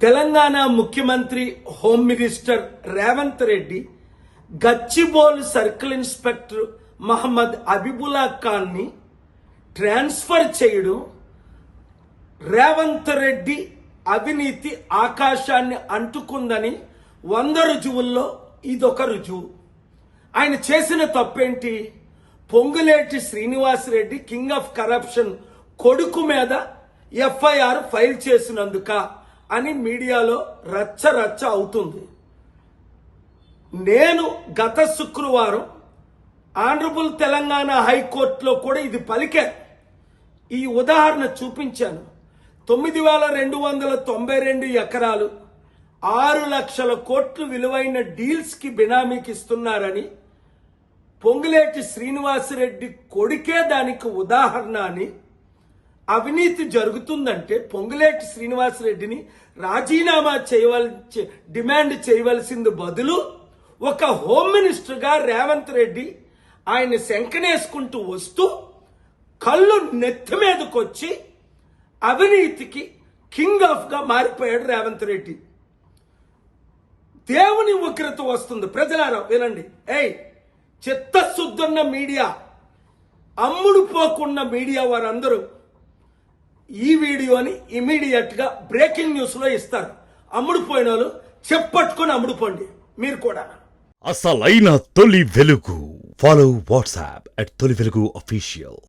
తెలంగాణ ముఖ్యమంత్రి home minister Revanth Reddy Gachibowli circle inspector Mohammed Abibullah ఖాన్ని transfer చేయడం రేవంత్ రెడ్డి అవినీతి ఆకాశాన్ని అంటుకుందని 100 రుజువుల్లో ఇదొక రుజువు. ఆయన చేసిన తప్పేంటి? Ponguleti Srinivasa Reddy king of corruption కొడుకు మీద ఎఫ్ఐఆర్ ఫైల్ చేసినందుక అని మీడియాలో రచ్చ రచ్చ అవుతుంది. నేను గత శుక్రవారం ఆనరబుల్ తెలంగాణ హైకోర్టులో కూడా ఇది పలికా. ఈ ఉదాహరణ చూపించాను. 9,292 ఎకరాలు 6 లక్షల కోట్లు విలువైన డీల్స్ కి బినామీకి ఇస్తున్నారని పొంగులేటి శ్రీనివాసరెడ్డి కొడుకే దానికి ఉదాహరణ అని, అవినీతి జరుగుతుందంటే పొంగులేటి శ్రీనివాసరెడ్డిని రాజీనామా డిమాండ్ చేయవలసింది బదులు ఒక హోమ్ మినిస్టర్గా రేవంత్ రెడ్డి ఆయన శంకనేసుకుంటూ వస్తూ కళ్ళు నెత్తి మీదకొచ్చి అవినీతికి కింగ్ ఆఫ్ గా మారిపోయాడు రేవంత్ రెడ్డి. దేవుని ఉగ్రత వస్తుంది. ప్రజలారా వినండి. చిత్తశుద్ధున్న మీడియా, అమ్ముడు పోకున్న మీడియా వారందరూ ఈ వీడియోని ఇమీడియట్ గా బ్రేకింగ్ న్యూస్ లో ఇస్తారు. అమ్ముడుపోయిన వాళ్ళు చెప్పట్టుకొని అమ్ముడుపోండి మీరు కూడా. అసలైన తొలి వెలుగు. ఫాలో వాట్సాప్ @తొలి వెలుగు అఫీషియల్.